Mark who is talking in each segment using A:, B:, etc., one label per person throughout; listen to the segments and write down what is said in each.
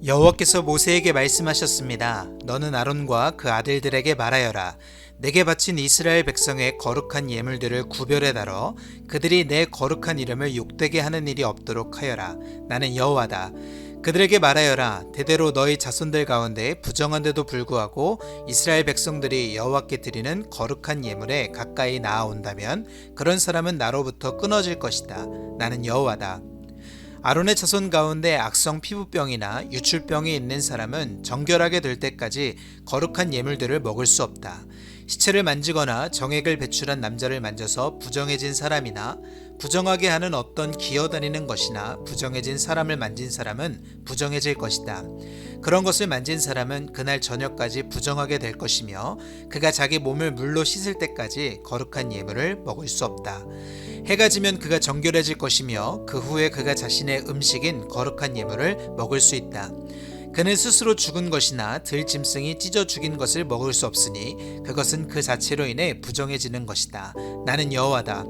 A: 여호와께서 모세에게 말씀하셨습니다. 너는 아론과 그 아들들에게 말하여라. 내게 바친 이스라엘 백성의 거룩한 예물들을 구별해 다뤄 그들이 내 거룩한 이름을 욕되게 하는 일이 없도록 하여라. 나는 여호와다. 그들에게 말하여라. 대대로 너희 자손들 가운데 부정한데도 불구하고 이스라엘 백성들이 여호와께 드리는 거룩한 예물에 가까이 나아온다면 그런 사람은 나로부터 끊어질 것이다. 나는 여호와다. 아론의 자손 가운데 악성 피부병이나 유출병이 있는 사람은 정결하게 될 때까지 거룩한 예물들을 먹을 수 없다. 시체를 만지거나 정액을 배출한 남자를 만져서 부정해진 사람이나 부정하게 하는 어떤 기어다니는 것이나 부정해진 사람을 만진 사람은 부정해질 것이다. 그런 것을 만진 사람은 그날 저녁까지 부정하게 될 것이며 그가 자기 몸을 물로 씻을 때까지 거룩한 예물을 먹을 수 없다. 해가 지면 그가 정결해질 것이며 그 후에 그가 자신의 음식인 거룩한 예물을 먹을 수 있다. 그는 스스로 죽은 것이나 들짐승이 찢어 죽인 것을 먹을 수 없으니 그것은 그 자체로 인해 부정해지는 것이다. 나는 여호와다.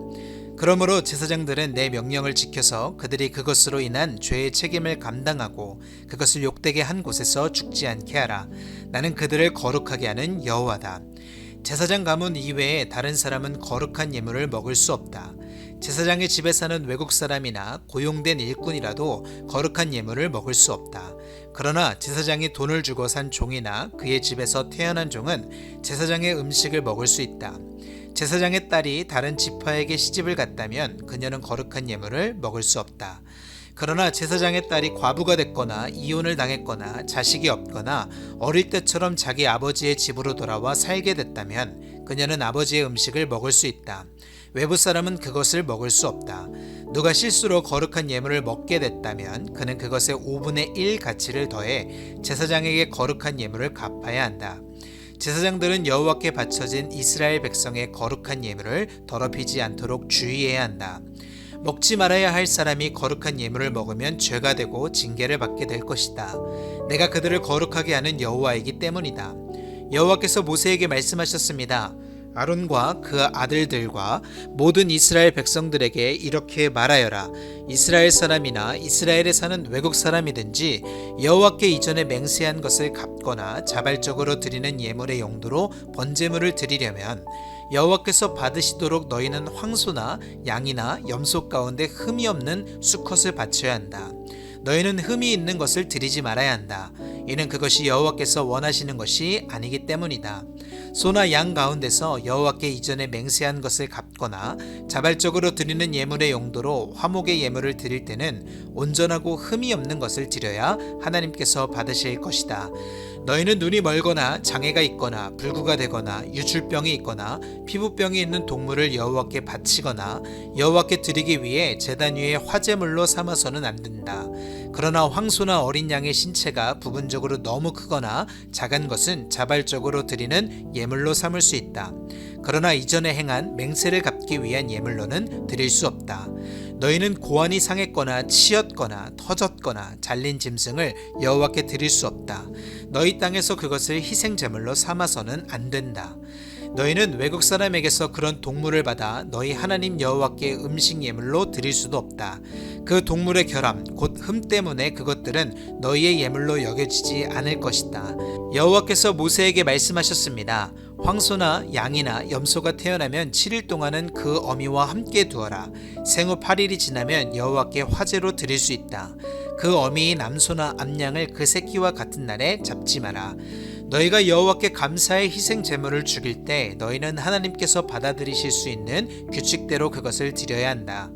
A: 그러므로 제사장들은 내 명령을 지켜서 그들이 그것으로 인한 죄의 책임을 감당하고 그것을 욕되게 한 곳에서 죽지 않게 하라. 나는 그들을 거룩하게 하는 여호와다. 제사장 가문 이외에 다른 사람은 거룩한 예물을 먹을 수 없다. 제사장의 집에 사는 외국 사람이나 고용된 일꾼이라도 거룩한 예물을 먹을 수 없다. 그러나 제사장이 돈을 주고 산 종이나 그의 집에서 태어난 종은 제사장의 음식을 먹을 수 있다. 제사장의 딸이 다른 지파에게 시집을 갔다면 그녀는 거룩한 예물을 먹을 수 없다. 그러나 제사장의 딸이 과부가 됐거나 이혼을 당했거나 자식이 없거나 어릴 때처럼 자기 아버지의 집으로 돌아와 살게 됐다면 그녀는 아버지의 음식을 먹을 수 있다. 외부 사람은 그것을 먹을 수 없다. 누가 실수로 거룩한 예물을 먹게 됐다면 그는 그것의 5분의 1 가치를 더해 제사장에게 거룩한 예물을 갚아야 한다. 제사장들은 여호와께 바쳐진 이스라엘 백성의 거룩한 예물을 더럽히지 않도록 주의해야 한다. 먹지 말아야 할 사람이 거룩한 예물을 먹으면 죄가 되고 징계를 받게 될 것이다. 내가 그들을 거룩하게 하는 여호와이기 때문이다. 여호와께서 모세에게 말씀하셨습니다. 아론과 그 아들들과 모든 이스라엘 백성들에게 이렇게 말하여라. 이스라엘 사람이나 이스라엘에 사는 외국 사람이든지 여호와께 이전에 맹세한 것을 갚거나 자발적으로 드리는 예물의 용도로 번제물을 드리려면 여호와께서 받으시도록 너희는 황소나 양이나 염소 가운데 흠이 없는 수컷을 바쳐야 한다. 너희는 흠이 있는 것을 드리지 말아야 한다. 이는 그것이 여호와께서 원하시는 것이 아니기 때문이다. 소나 양 가운데서 여호와께 이전에 맹세한 것을 갚거나 자발적으로 드리는 예물의 용도로 화목의 예물을 드릴 때는 온전하고 흠이 없는 것을 드려야 하나님께서 받으실 것이다. 너희는 눈이 멀거나 장애가 있거나 불구가 되거나 유출병이 있거나 피부병이 있는 동물을 여호와께 바치거나 여호와께 드리기 위해 제단 위에 화제물로 삼아서는 안 된다. 그러나 황소나 어린 양의 신체가 부분적으로 너무 크거나 작은 것은 자발적으로 드리는 예물로 삼을 수 있다. 그러나 이전에 행한 맹세를 갚기 위한 예물로는 드릴 수 없다. 너희는 고환이 상했거나 치였거나 터졌거나 잘린 짐승을 여호와께 드릴 수 없다. 너희 땅에서 그것을 희생제물로 삼아서는 안 된다. 너희는 외국 사람에게서 그런 동물을 받아 너희 하나님 여호와께 음식 예물로 드릴 수도 없다. 그 동물의 결함 곧 흠 때문에 그것들은 너희의 예물로 여겨지지 않을 것이다. 여호와께서 모세에게 말씀하셨습니다. 황소나 양이나 염소가 태어나면 7일 동안은 그 어미와 함께 두어라. 생후 8일이 지나면 여호와께 화제로 드릴 수 있다. 그 어미인 암소나 암양을 그 새끼와 같은 날에 잡지 마라. 너희가 여호와께 감사의 희생 제물을 죽일 때 너희는 하나님께서 받아들이실 수 있는 규칙대로 그것을 드려야 한다.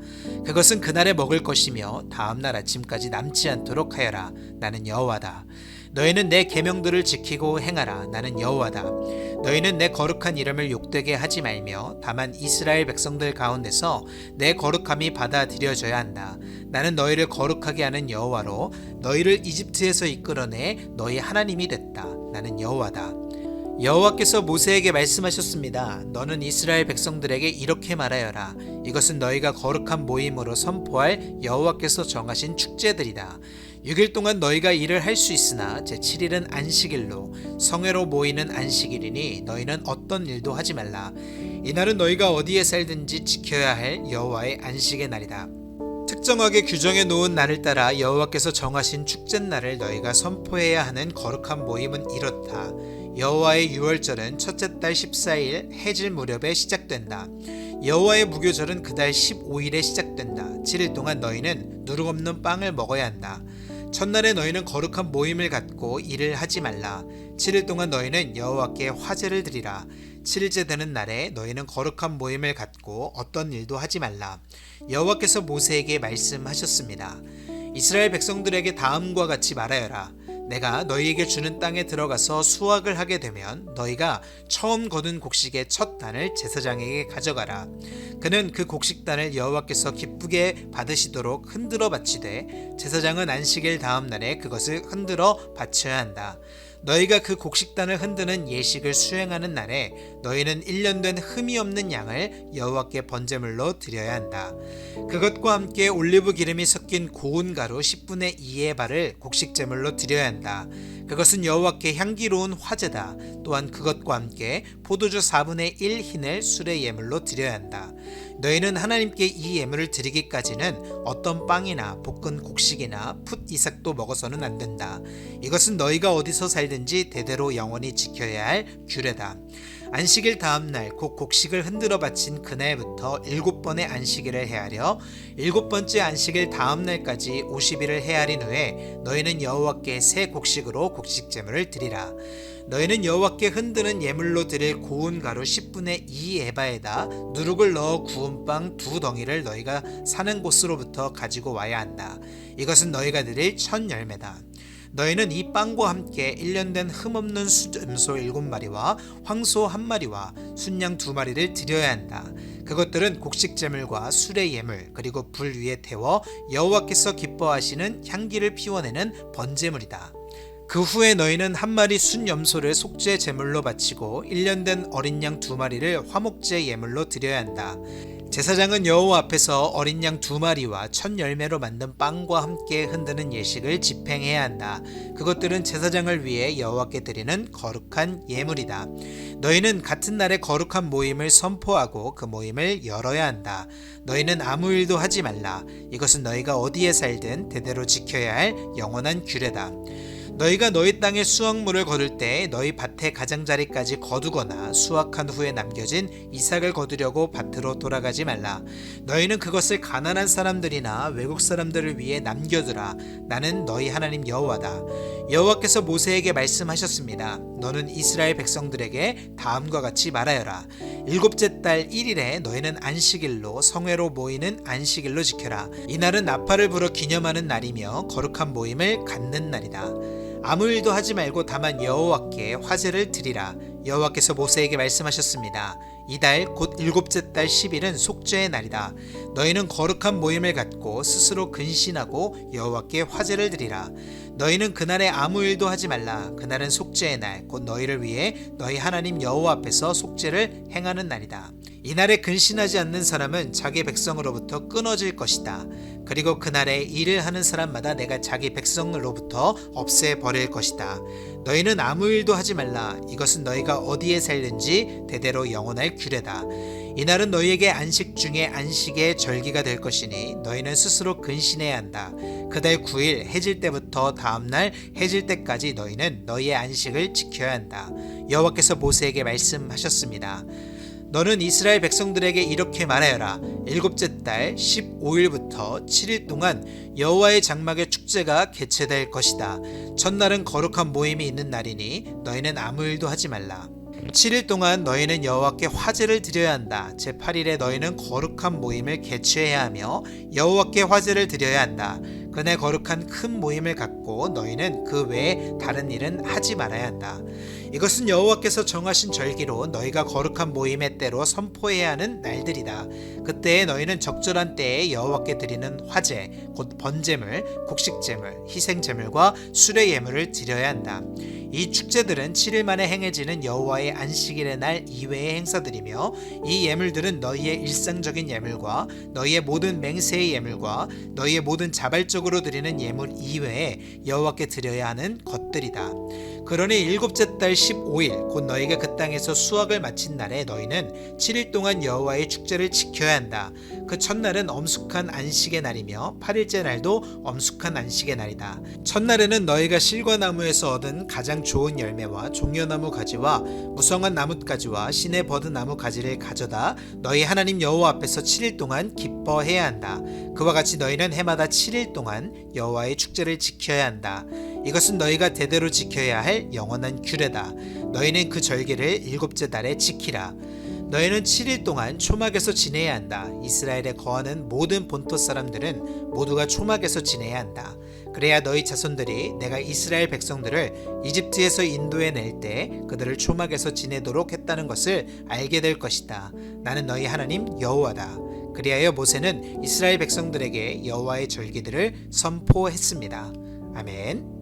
A: 그것은 그날에 먹을 것이며 다음 날 아침까지 남지 않도록 하여라. 나는 여호와다. 너희는 내 계명들을 지키고 행하라. 나는 여호와다. 너희는 내 거룩한 이름을 욕되게 하지 말며 다만 이스라엘 백성들 가운데서 내 거룩함이 받아들여져야 한다. 나는 너희를 거룩하게 하는 여호와로 너희를 이집트에서 이끌어내 너희 하나님이 됐다. 나는 여호와다. 여호와께서 모세에게 말씀하셨습니다. 너는 이스라엘 백성들에게 이렇게 말하여라. 이것은 너희가 거룩한 모임으로 선포할 여호와께서 정하신 축제들이다. 6일 동안 너희가 일을 할 수 있으나 제7일은 안식일로 성회로 모이는 안식일이니 너희는 어떤 일도 하지 말라. 이날은 너희가 어디에 살든지 지켜야 할 여호와의 안식의 날이다. 특정하게 규정해 놓은 날을 따라 여호와께서 정하신 축제날을 너희가 선포해야 하는 거룩한 모임은 이렇다. 여호와의 유월절은 첫째 달 14일 해질 무렵에 시작된다. 여호와의 무교절은 그달 15일에 시작된다. 7일 동안 너희는 누룩 없는 빵을 먹어야 한다. 첫날에 너희는 거룩한 모임을 갖고 일을 하지 말라. 7일 동안 너희는 여호와께 화제를 드리라. 7일째 되는 날에 너희는 거룩한 모임을 갖고 어떤 일도 하지 말라. 여호와께서 모세에게 말씀하셨습니다. 이스라엘 백성들에게 다음과 같이 말하여라. 내가 너희에게 주는 땅에 들어가서 수확을 하게 되면 너희가 처음 거둔 곡식의 첫 단을 제사장에게 가져가라. 그는 그 곡식단을 여호와께서 기쁘게 받으시도록 흔들어 바치되 제사장은 안식일 다음 날에 그것을 흔들어 바쳐야 한다. 너희가 그 곡식단을 흔드는 예식을 수행하는 날에 너희는 1년 된 흠이 없는 양을 여호와께 번제물로 드려야 한다. 그것과 함께 올리브 기름이 섞인 고운 가루 10분의 2의 발을 곡식제물로 드려야 한다. 그것은 여호와께 향기로운 화제다. 또한 그것과 함께 포도주 4분의 1 흰을 술의 예물로 드려야 한다. 너희는 하나님께 이 예물을 드리기까지는 어떤 빵이나 볶은 곡식이나 풋 이삭도 먹어서는 안 된다. 이것은 너희가 어디서 살든지 대대로 영원히 지켜야 할 규례다. 안식일 다음 날 곧 곡식을 흔들어 바친 그날부터 7번의 안식일을 헤아려 7번째 안식일 다음 날까지 50일을 헤아린 후에 너희는 여호와께 새 곡식으로 곡식제물을 드리라. 너희는 여호와께 흔드는 예물로 드릴 고운 가루 10분의 2 에바에다 누룩을 넣어 구운 빵 2덩이를 너희가 사는 곳으로부터 가지고 와야 한다. 이것은 너희가 드릴 첫 열매다. 너희는 이 빵과 함께 1년 된 흠없는 수염소 7마리와 황소 1마리와 순양 2마리를 드려야 한다. 그것들은 곡식제물과 술의 예물 그리고 불 위에 태워 여호와께서 기뻐하시는 향기를 피워내는 번제물이다. 그 후에 너희는 한 마리 순염소를 속죄 제물로 바치고 1년 된 어린 양 2마리를 화목제 예물로 드려야 한다. 제사장은 여호와 앞에서 어린 양 2마리와 첫 열매로 만든 빵과 함께 흔드는 예식을 집행해야 한다. 그것들은 제사장을 위해 여호와께 드리는 거룩한 예물이다. 너희는 같은 날에 거룩한 모임을 선포하고 그 모임을 열어야 한다. 너희는 아무 일도 하지 말라. 이것은 너희가 어디에 살든 대대로 지켜야 할 영원한 규례다. 너희가 너희 땅의 수확물을 거둘 때 너희 밭의 가장자리까지 거두거나 수확한 후에 남겨진 이삭을 거두려고 밭으로 돌아가지 말라. 너희는 그것을 가난한 사람들이나 외국 사람들을 위해 남겨두라. 나는 너희 하나님 여호와다. 여호와께서 모세에게 말씀하셨습니다. 너는 이스라엘 백성들에게 다음과 같이 말하여라. 7째 달 1일에 너희는 안식일로 성회로 모이는 안식일로 지켜라. 이날은 나팔을 불어 기념하는 날이며 거룩한 모임을 갖는 날이다. 아무 일도 하지 말고 다만 여호와께 화제를 드리라. 여호와께서 모세에게 말씀하셨습니다. 이달 곧 7째 달 10일은 속죄의 날이다. 너희는 거룩한 모임을 갖고 스스로 근신하고 여호와께 화제를 드리라. 너희는 그날에 아무 일도 하지 말라. 그날은 속죄의 날 곧 너희를 위해 너희 하나님 여호와 앞에서 속죄를 행하는 날이다. 이날에 근신하지 않는 사람은 자기 백성으로부터 끊어질 것이다. 그리고 그날에 일을 하는 사람마다 내가 자기 백성으로부터 없애버릴 것이다. 너희는 아무 일도 하지 말라. 이것은 너희가 어디에 살든지 대대로 영원할 규례다. 이날은 너희에게 안식 중에 안식의 절기가 될 것이니 너희는 스스로 근신해야 한다. 그달 9일 해질 때부터 다음날 해질 때까지 너희는 너희의 안식을 지켜야 한다. 여호와께서 모세에게 말씀하셨습니다. 너는 이스라엘 백성들에게 이렇게 말하여라. 7째 달 15일부터 7일 동안 여호와의 장막의 축제가 개최될 것이다. 첫날은 거룩한 모임이 있는 날이니 너희는 아무 일도 하지 말라. 7일 동안 너희는 여호와께 화제를 드려야 한다. 제8일에 너희는 거룩한 모임을 개최해야 하며 여호와께 화제를 드려야 한다. 그날 거룩한 큰 모임을 갖고 너희는 그 외에 다른 일은 하지 말아야 한다. 이것은 여호와께서 정하신 절기로 너희가 거룩한 모임의 때로 선포해야 하는 날들이다. 그때에 너희는 적절한 때에 여호와께 드리는 화제, 곧 번제물, 곡식제물, 희생제물과 술의 예물을 드려야 한다. 이 축제들은 7일 만에 행해지는 여호와의 안식일의 날 이외의 행사들이며 이 예물들은 너희의 일상적인 예물과 너희의 모든 맹세의 예물과 너희의 모든 자발적으로 드리는 예물 이외에 여호와께 드려야 하는 것들이다. 그러니 7째 달 15일 곧 너희가 그 땅에서 수확을 마친 날에 너희는 7일 동안 여호와의 축제를 지켜야 한다. 그 첫날은 엄숙한 안식의 날이며 8일째 날도 엄숙한 안식의 날이다. 첫날에는 너희가 실과나무에서 얻은 가장 좋은 열매와 종려나무 가지와 무성한 나뭇가지와 시내 버드나무 가지를 가져다 너희 하나님 여호와 앞에서 7일 동안 기뻐해야 한다. 그와 같이 너희는 해마다 7일 동안 여호와의 축제를 지켜야 한다. 이것은 너희가 대대로 지켜야 할 영원한 규례다. 너희는 그 절기를 7째 달에 지키라. 너희는 7일 동안 초막에서 지내야 한다. 이스라엘에 거하는 모든 본토 사람들은 모두가 초막에서 지내야 한다. 그래야 너희 자손들이 내가 이스라엘 백성들을 이집트에서 인도해 낼 때 그들을 초막에서 지내도록 했다는 것을 알게 될 것이다. 나는 너희 하나님 여호와다. 그리하여 모세는 이스라엘 백성들에게 여호와의 절기들을 선포했습니다. 아멘.